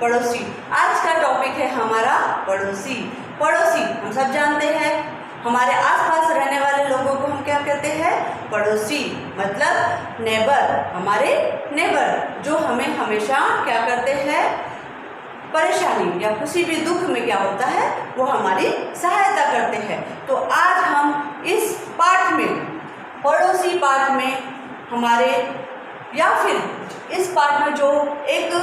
पड़ोसी। आज का टॉपिक है हमारा पड़ोसी। पड़ोसी हम सब जानते हैं, हमारे आसपास रहने वाले लोगों को हम क्या कहते हैं? पड़ोसी। मतलब नेबर, हमारे नेबर जो हमें हमेशा क्या करते हैं? परेशानी या किसी भी दुख में क्या होता है, वो हमारी सहायता करते हैं। तो आज हम इस पाठ में, पड़ोसी पाठ में हमारे, या फिर इस पाठ में जो एक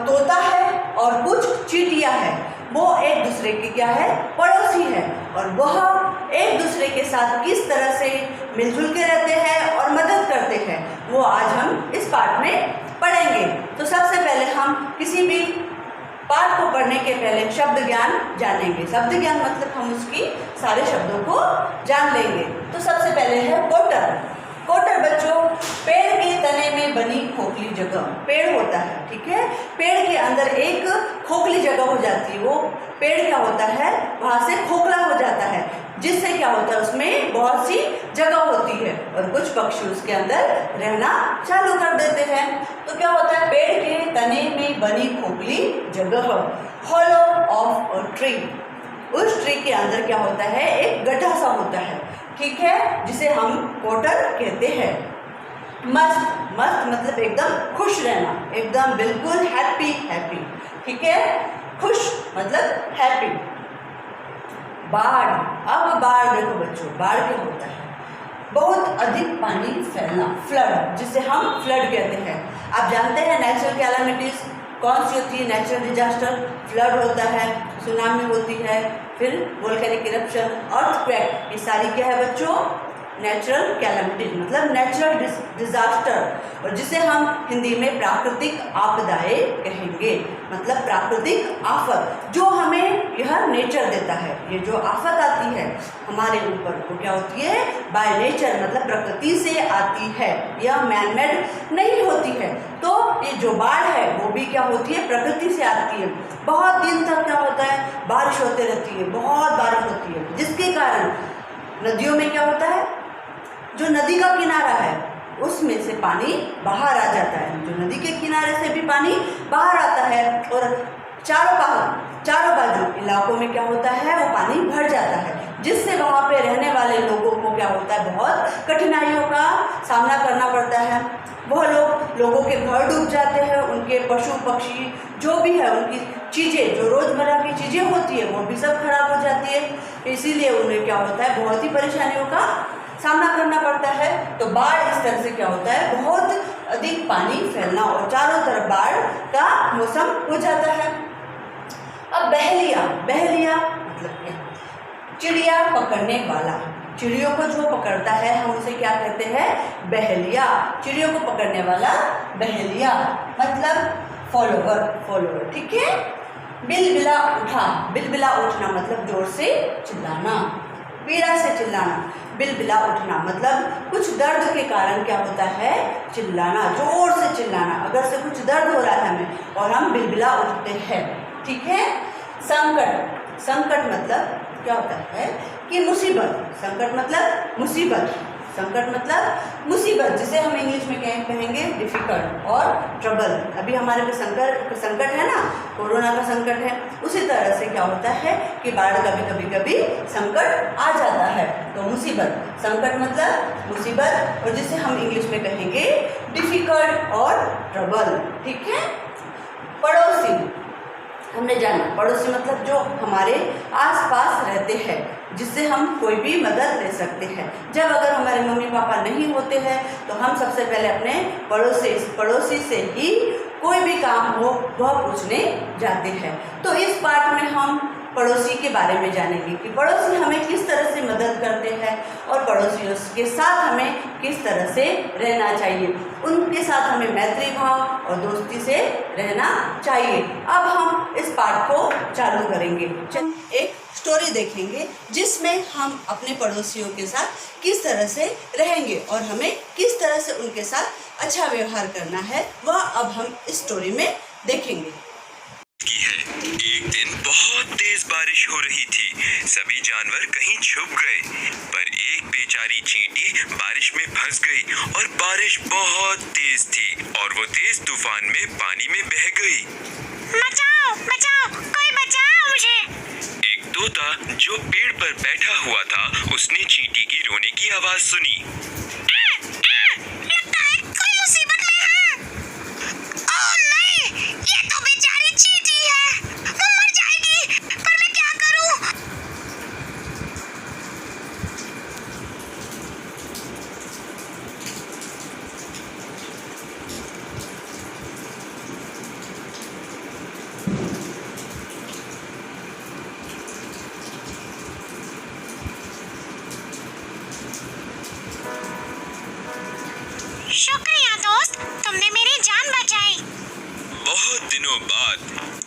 तोता है और कुछ चींटियां है, वो एक दूसरे के क्या है? पड़ोसी है। और वह एक दूसरे के साथ किस तरह से मिलजुल के रहते हैं और मदद करते हैं, वो आज हम इस पाठ में पढ़ेंगे। तो सबसे पहले हम किसी भी पाठ को पढ़ने के पहले शब्द ज्ञान जानेंगे। शब्द ज्ञान मतलब हम उसकी सारे शब्दों को जान लेंगे। तो सबसे पहले है कोटर। कोटर बच्चों, पेड़ के तने में बनी खोखली जगह। पेड़ होता है, ठीक है, पेड़ के अंदर एक खोखली जगह हो जाती है। वो पेड़ क्या होता है? वहाँ से खोखला हो जाता है, जिससे क्या होता है, उसमें बहुत सी जगह होती है और कुछ पक्षी उसके अंदर रहना चालू कर देते हैं। तो क्या होता है? पेड़ के तने में बनी खोखली जगह, हॉलो ऑफ अ ट्री। उस ट्री के अंदर क्या होता है? एक गड्ढा सा होता है, ठीक है, जिसे हम कोटर कहते हैं। मस्त, मस्त मतलब एकदम खुश रहना, एकदम बिल्कुल हैप्पी, हैप्पी, ठीक है, खुश मतलब हैप्पी। बाढ़। अब बाढ़ देखो बच्चों, बाढ़ क्या होता है? बहुत अधिक पानी फैलना, फ्लड, जिसे हम फ्लड कहते हैं। आप जानते हैं नेचुरल कैलामिटीज कौन सी होती है? नेचुरल डिजास्टर, फ्लड होता है, सुनामी होती है, फिर वोल्केनिक इरप्शन, अर्थक्वेक, ये सारी क्या है बच्चों? नेचुरल कैलामिटीज मतलब नेचुरल डिजास्टर, और जिसे हम हिंदी में प्राकृतिक आपदाएं कहेंगे। मतलब प्राकृतिक आफत जो हमें यह नेचर देता है। ये जो आफत आती है हमारे ऊपर, वो क्या होती है? बाय नेचर, मतलब प्रकृति से आती है, यह मैनमेड नहीं होती है। तो ये जो बाढ़ है वो भी क्या होती है? प्रकृति से आती है। बहुत दिन तक क्या होता है? बारिश होती रहती है, बहुत बारिश होती है, जिसके कारण नदियों में क्या होता है? जो नदी का किनारा है उसमें से पानी बाहर आ जाता है। जो नदी के किनारे से भी पानी बाहर आता है और चारों बाजू इलाकों में क्या होता है? वो पानी भर जाता है, जिससे वहाँ पे रहने वाले लोगों को क्या होता है? बहुत कठिनाइयों का सामना करना पड़ता है। वह लोगों के घर डूब जाते हैं, उनके पशु पक्षी जो भी है, उनकी चीज़ें, जो रोज़मर्रा की चीज़ें होती है, वो भी सब खराब हो जाती है। इसीलिए उन्हें क्या होता है? बहुत ही परेशानियों का सामना करना पड़ता है। तो बाढ़ इस तरह से क्या होता है? बहुत अधिक पानी फैलना और चारों तरफ बाढ़ का मौसम हो जाता है। अब बहेलिया। बहेलिया मतलब क्या? चिड़िया पकड़ने वाला। चिड़ियों को जो पकड़ता है हम उसे क्या कहते हैं? बहेलिया। चिड़ियों को पकड़ने वाला बहेलिया मतलब फॉलोवर, फॉलोवर, ठीक है। बिलबिला उठा। बिलबिला उठना मतलब जोर से चिल्लाना, पीड़ा से चिल्लाना। बिलबिला उठना मतलब कुछ दर्द के कारण क्या होता है? चिल्लाना, जोर से चिल्लाना। अगर से कुछ दर्द हो रहा है हमें और हम बिलबिला उठते हैं, ठीक है। संकट। संकट मतलब क्या होता है? कि मुसीबत। संकट मतलब मुसीबत। संकट मतलब मुसीबत, जिसे हम इंग्लिश में कहेंगे डिफिकल्ट और ट्रबल। अभी हमारे पे संकट है ना, कोरोना का संकट है। उसी तरह से क्या होता है कि बाढ़ का भी कभी संकट आ जाता है। तो मुसीबत, संकट मतलब मुसीबत, और जिसे हम इंग्लिश में कहेंगे डिफिकल्ट और ट्रबल, ठीक है। पड़ोसी हमने जाना, पड़ोसी मतलब जो हमारे आसपास रहते हैं, जिससे हम कोई भी मदद ले सकते हैं। जब अगर हमारे मम्मी पापा नहीं होते हैं तो हम सबसे पहले अपने पड़ोसी से ही कोई भी काम हो वह पूछने जाते हैं। तो इस पाठ में हम पड़ोसी के बारे में जानेंगे कि पड़ोसी हमें किस तरह से मदद करते हैं और पड़ोसियों के साथ हमें किस तरह से रहना चाहिए। उनके साथ हमें मैत्री भाव और दोस्ती से रहना चाहिए। अब हम इस पाठ को चालू करेंगे। एक स्टोरी देखेंगे जिसमें हम अपने पड़ोसियों के साथ किस तरह से रहेंगे और हमें किस तरह से उनके साथ अच्छा व्यवहार करना है, वह अब हम इस स्टोरी में देखेंगे। एक दिन बहुत तेज बारिश हो रही थी। सभी जानवर कहीं छुप गए, पर एक बेचारी चींटी बारिश में फंस गई और बारिश बहुत तेज थी और वो तेज तूफान में पानी में बह गई। बचाओ बचाओ, कोई बचाओ मुझे। एक तोता जो पेड़ पर बैठा हुआ था उसने चींटी की रोने की आवाज सुनी। लगता है कोई मुसीबत में है। ओह नहीं, ये तो बेचारी चींटी है, वो मर जाएगी, पर मैं क्या करूं? शुक्रिया दोस्त, तुमने मेरी जान बचाई। बहुत दिनों बाद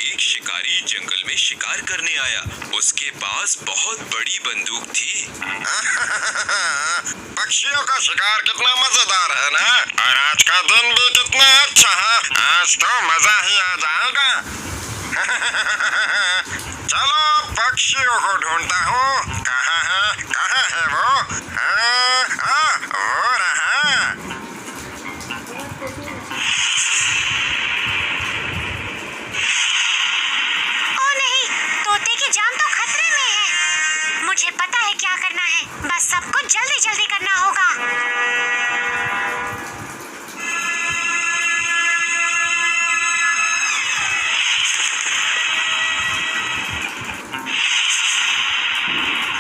एक शिकारी जंगल में शिकार करने आया। उसके पास बहुत बड़ी बंदूक थी। पक्षियों का शिकार कितना मजेदार है ना, और आज का दिन भी कितना अच्छा है। आज तो मजा ही आ जाएगा। चलो पक्षियों को ढूंढता हूँ, कहाँ है वो? वो रहा। ओह नहीं, तोते की जान तो खतरे में है। मुझे पता है क्या करना है, बस सब कुछ जल्दी जल्दी करना होगा।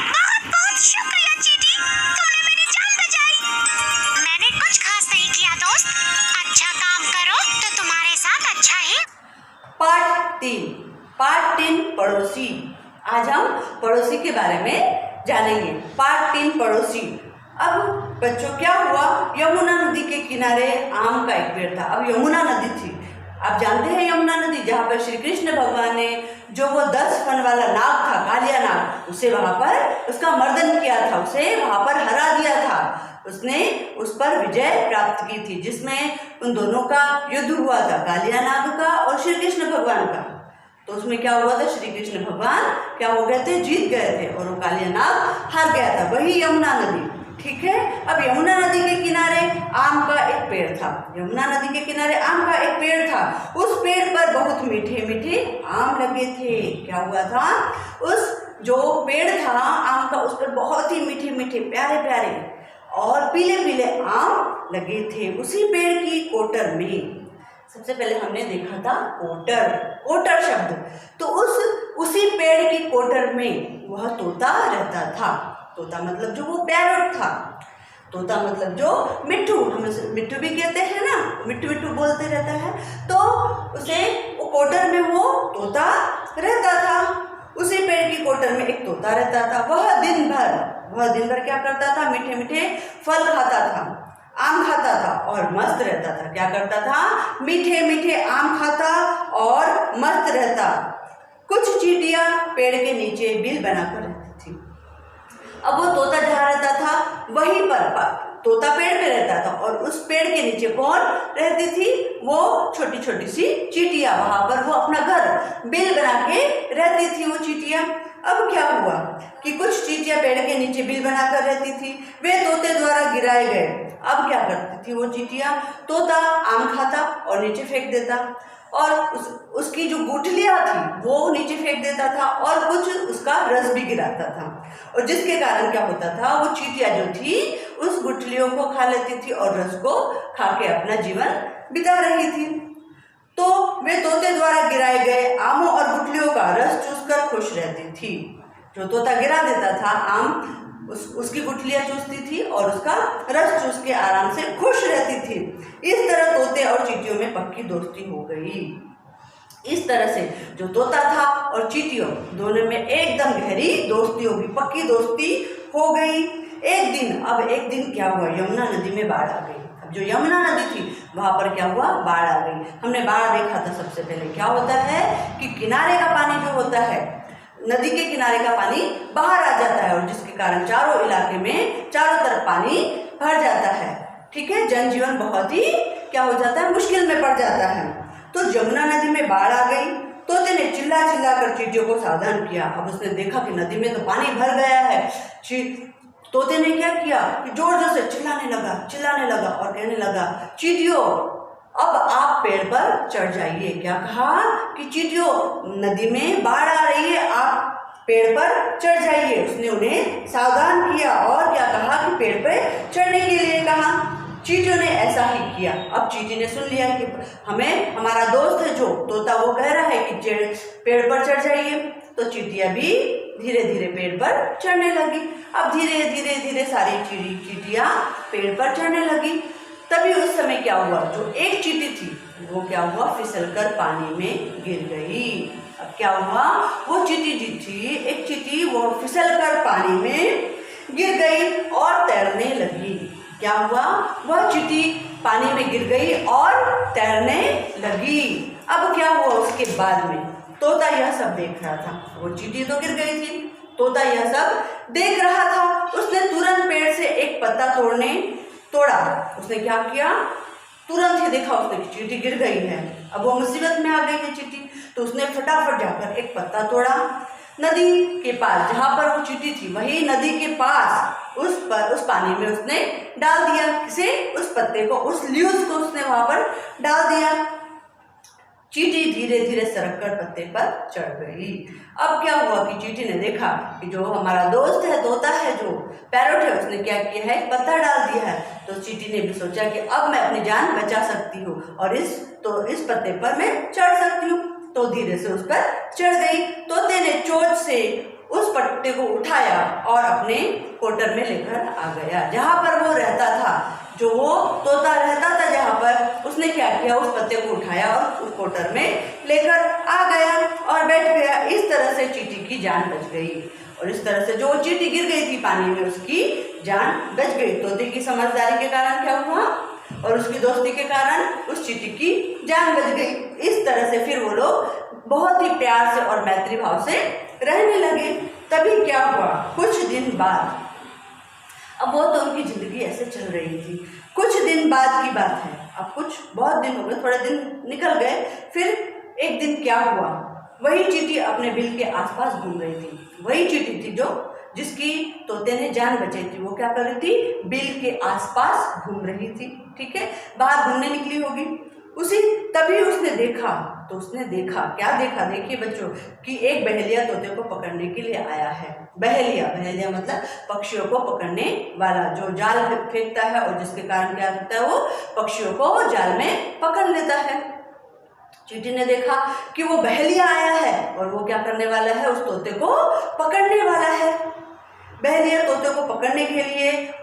बहुत बहुत शुक्रिया चींटी, तुमने मेरी जान बचाई। मैंने कुछ खास नहीं किया दोस्त, अच्छा काम करो तो तुम्हारे साथ अच्छा ही। पार्ट 3 पड़ोसी। आज हम पड़ोसी के बारे में जानेंगे। पार्ट 3 पड़ोसी। अब बच्चों क्या हुआ, यमुना नदी के किनारे आम का एक पेड़ था। अब यमुना नदी थी, आप जानते हैं यमुना नदी, जहाँ पर श्री कृष्ण भगवान ने जो वो 10 फन वाला नाग था, कालिया नाग, उसे वहाँ पर उसका मर्दन किया था, उसे वहाँ पर हरा दिया था। उसने उस पर विजय प्राप्त की थी, जिसमें उन दोनों का युद्ध हुआ था, कालिया नाग का और श्री कृष्ण भगवान का। तो उसमें क्या हुआ था, श्री कृष्ण भगवान क्या हो गए थे, जीत गए थे, और वो कालिया नाग हार गया था। वही यमुना नदी, ठीक है। अब यमुना नदी के किनारे आम का एक पेड़ था। यमुना नदी के किनारे आम का एक पेड़ था। उस पेड़ पर बहुत मीठे मीठे आम लगे थे। क्या हुआ था, उस जो पेड़ था आम का, उस पर बहुत ही मीठे मीठे प्यारे प्यारे और पीले पीले आम लगे थे। उसी पेड़ की कोटर में सबसे पहले हमने देखा था कोटर शब्द। तो उसी पेड़ की कोटर में वह तोता रहता था। तोता मतलब जो वो पैरट था, तोता मतलब जो मिट्ठू, हम उसे मिट्ठू भी कहते हैं ना, मिट्टू मिट्टू बोलते रहता है। तो उसे वो कोटर में वो तोता रहता था। उसी पेड़ की कोटर में एक तोता रहता था। वह दिन भर क्या करता था, मीठे मीठे फल खाता था, आम खाता था और मस्त रहता था। क्या करता था, मीठे मीठे आम खाता और मस्त रहता। कुछ चींटियां पेड़ के नीचे बिल बनाकर रहती थी। अब वो तोता जहाँ रहता था वहीं पर तोता पेड़ पे रहता था, और उस पेड़ के नीचे कौन रहती थी, वो छोटी छोटी सी चींटियां, वहां पर वो अपना घर बिल बना के रहती थी वो चींटियां। अब क्या हुआ कि कुछ चींटियां पेड़ के नीचे बिल बनाकर रहती थी, वे तोते द्वारा गिराए गए। अब क्या करती थी वो चींटियां, तोता आम खाता और नीचे फेंक देता, और उसकी जो गुठलियां थी वो नीचे फेंक देता था, और कुछ उसका रस भी गिराता था। और जिसके कारण क्या होता था, वो चींटियां जो थी उस गुठलियों को खा लेती थी और रस को खा के अपना जीवन बिता रही थी। तो वे तोते द्वारा गिराए गए आमों और गुठलियों का रस चूसकर खुश रहती थी। जो तोता गिरा देता था आम, उसकी गुठलियां चूसती थी और उसका रस चूस के आराम से खुश रहती थी। इस तरह तोते और चींटियों में पक्की दोस्ती हो गई। इस तरह से जो तोता था और चींटियों दोनों में एकदम गहरी दोस्ती होगी, पक्की दोस्ती हो गई। एक दिन क्या हुआ, यमुना नदी में बाढ़ आ गई। अब जो यमुना नदी थी वहां पर क्या हुआ, बाढ़ आ गई। हमने बाढ़ देखा था सबसे पहले। क्या होता है कि किनारे का पानी जो होता है, नदी के किनारे का पानी बाहर आ जाता है, और जिसके कारण चारों इलाके में चारों तरफ पानी भर जाता है। ठीक है, जनजीवन बहुत ही क्या हो जाता है, मुश्किल में पड़ जाता है। तो यमुना नदी में बाढ़ आ गई। तोते ने चिल्ला चिल्ला कर चींटियों को सावधान किया। अब उसने देखा कि नदी में तो पानी भर गया है। तोते ने क्या किया कि जोर जोर से चिल्लाने लगा और कहने लगा, चींटियों अब आप पेड़ पर चढ़ जाइए। क्या कहा कि चींटियों, नदी में बाढ़ आ रही है, आप पेड़ पर चढ़ जाइए। उसने उन्हें सावधान किया और क्या कहा कि पेड़ पर चढ़ने के लिए कहा। चींटियों ने ऐसा ही किया। अब चींटी ने सुन लिया कि हमें हमारा दोस्त है जो तोता वो कह रहा है कि पेड़ पर चढ़ जाइए, तो चींटियां भी धीरे धीरे पेड़ पर चढ़ने लगी। अब धीरे धीरे धीरे सारी चींटियां पेड़ पर चढ़ने लगी। तभी उस समय क्या हुआ, जो एक चींटी थी वो क्या हुआ, फिसलकर पानी में गिर गई। अब क्या हुआ, वो चींटी जी थी, एक चींटी, वो फिसलकर पानी में गिर गई और तैरने लगी। क्या हुआ, वह चींटी पानी में गिर गई और तैरने लगी। अब क्या हुआ, उसके बाद में तोता यह सब देख रहा था। वो चींटी तो गिर गई थी, तोता यह सब देख रहा था। उसने तुरंत पेड़ से एक पत्ता तोड़ा। उसने क्या किया, तुरंत ही देखा उसने कि चींटी गिर गई है। अब वो मुसीबत में आ गई है चींटी, तो उसने फटाफट जाकर एक पत्ता तोड़ा। नदी के पास जहाँ पर वो चींटी थी, वही नदी के पास उस पानी में उसने डाल दिया। किसे, उस पत्ते को, उस लीव्स को उसने वहां पर डाल दिया। चींटी धीरे धीरे सरककर पत्ते पर चढ़ गई। अब क्या हुआ कि चींटी ने देखा कि जो हमारा दोस्त है, तोता है, जो पैरोट है, उसने क्या किया है, पत्ता डाल दिया है। तो चींटी ने भी सोचा कि अब मैं अपनी जान बचा सकती हूँ और इस पत्ते पर मैं चढ़ सकती हूँ। तो धीरे से उस पर चढ़ गई। तोते ने चोंच से उस पत्ते को उठाया और अपने कोटर में लेकर आ गया। जहाँ पर वो रहता था, जो वो तोता रहता था जहाँ पर, उसने क्या किया, उस पत्ते को उठाया और उस कोटर में लेकर आ गया और बैठ गया। इस तरह से चींटी की जान बच गई और इस तरह से जो चींटी गिर गई थी पानी में, उसकी जान बच गई। तोते की समझदारी के कारण क्या हुआ, और उसकी दोस्ती के कारण उस चींटी की जान बच गई। इस तरह से फिर वो लोग बहुत ही प्यार से और मैत्री भाव से रहने लगे। तभी क्या हुआ, कुछ दिन बाद, अब वो तो उनकी जिंदगी ऐसे चल रही थी। कुछ दिन बाद की बात है, अब कुछ बहुत दिन हो गए, थोड़े दिन निकल गए। फिर एक दिन क्या हुआ, वही चींटी अपने बिल के आसपास घूम रही थी। वही चींटी थी जिसकी तोते ने जान बचाई थी, वो क्या कर रही थी, बिल के आसपास घूम रही थी। ठीक है, बाहर घूमने निकली होगी। तभी उसने देखा, तो उसने देखा, क्या देखा, देखिए बच्चों, कि एक बहेलिया तोते को पकड़ने के लिए आया है। बहेलिया मतलब पक्षियों को पकड़ने वाला, जो जाल फेंकता है और जिसके कारण क्या होता है, वो पक्षियों को जाल में पकड़ लेता है। चींटी ने देखा कि वो बहेलिया आया है और वो क्या करने वाला है, उस तोते को पकड़ने वाला है। बहेलिया तोते को पकड़ने के लिए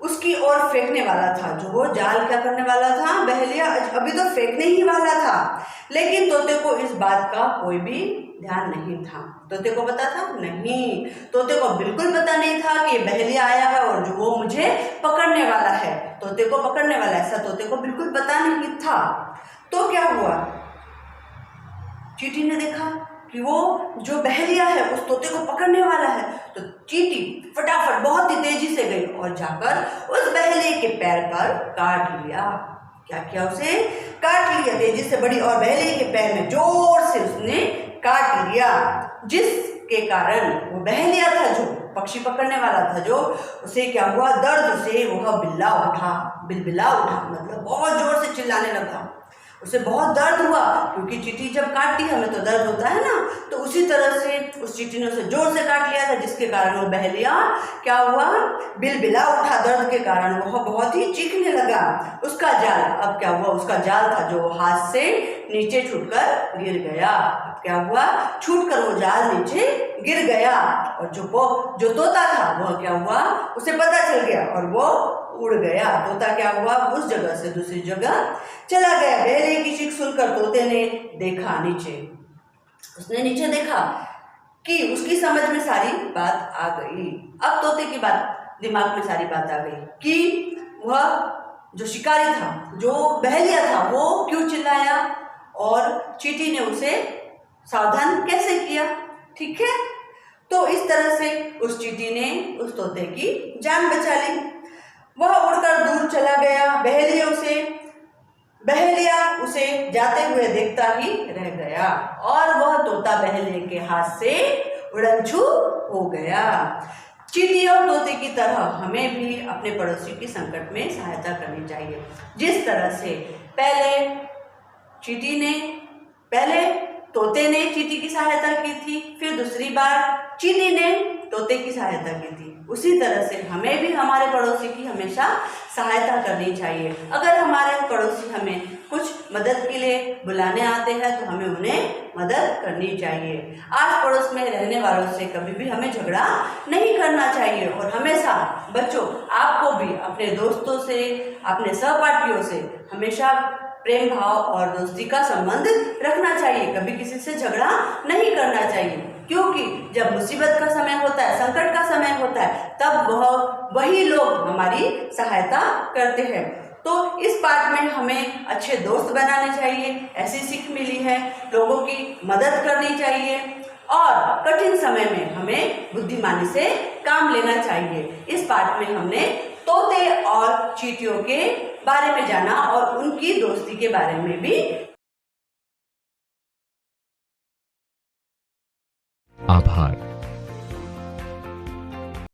उसकी ओर फेंकने वाला था। जो वो जाल क्या करने वाला था, बहेलिया अभी तो फेंकने ही वाला था, लेकिन तोते को इस बात का कोई भी ध्यान नहीं था। तोते को पता था नहीं, तोते को बिल्कुल पता नहीं था कि ये बहेलिया आया है और जो वो मुझे पकड़ने वाला है, तोते को पकड़ने वाला, ऐसा तोते को बिल्कुल पता नहीं था। तो क्या हुआ, चींटी ने देखा कि वो जो बहेलिया है उस तोते को पकड़ने वाला है, तो चींटी फटाफट बहुत ही तेजी से गई और जाकर उस बहेलिए के पैर पर काट लिया। क्या किया, उसे काट लिया तेजी से बड़ी, और बहेलिए के पैर में जोर से उसने काट लिया, जिसके कारण वो बहेलिया था जो पक्षी पकड़ने वाला था, जो उसे क्या हुआ, दर्द से वह बिलबिला उठा, मतलब बहुत जोर से चिल्लाने लगा। उसे बहुत दर्द हुआ, क्योंकि चींटी जब काटती है हमें तो दर्द होता है ना, तो उसी तरह से उस चींटी ने उसे जोर से काट लिया था, जिसके कारण वो बहेलिया क्या हुआ, बिलबिला उठा। दर्द के कारण वह बहुत ही चीखने लगा। उसका जाल, अब क्या हुआ, उसका जाल था जो हाथ से नीचे छूटकर गिर गया। क्या हुआ, छूटकर वो जाल नीचे गिर गया और जो तोता था वह क्या हुआ, उसे पता चल गया और वो उड़ गया। तोता क्या हुआ, उस जगह से दूसरी जगह चला गया। बहेलिए की चीख सुनकर तोते ने देखा नीचे, उसने नीचे देखा कि उसकी समझ में सारी बात आ गई। अब तोते की बात दिमाग में सारी बात आ गई कि वह जो शिकारी था, जो बहेलिया था, वो क्यों चिल्लाया और चींटी ने उसे सावधान कैसे किया। ठीक है, तो इस तरह से उस चींटी ने उस तोते की जान बचा ली। वह उड़कर दूर चला गया। बहेलिया उसे जाते हुए देखता ही रह गया और वह तोता बहेलिए के हाथ से उड़नछू हो गया। चींटी और तोते की तरह हमें भी अपने पड़ोसी की संकट में सहायता करनी चाहिए। जिस तरह से पहले तोते ने चींटी की सहायता की थी, फिर दूसरी बार चींटी ने तोते की सहायता की थी। उसी तरह से हमें भी हमारे पड़ोसी की हमेशा सहायता करनी चाहिए। अगर हमारे पड़ोसी हमें कुछ मदद के लिए बुलाने आते हैं तो हमें उन्हें मदद करनी चाहिए। आस पड़ोस में रहने वालों से कभी भी हमें झगड़ा नहीं करना चाहिए और हमेशा बच्चों आपको भी अपने दोस्तों से, अपने सहपाठियों से हमेशा प्रेम भाव और दोस्ती का संबंध रखना चाहिए। कभी किसी से झगड़ा नहीं करना चाहिए, क्योंकि जब मुसीबत का समय होता है, संकट का समय होता है, तब वही लोग हमारी सहायता करते हैं। तो इस पाठ में हमें अच्छे दोस्त बनाने चाहिए, ऐसी सीख मिली है। लोगों की मदद करनी चाहिए और कठिन समय में हमें बुद्धिमानी से काम लेना चाहिए। इस पाठ में हमने तोते और चींटियों के बारे में जाना और उनकी दोस्ती के बारे में भी। आभार।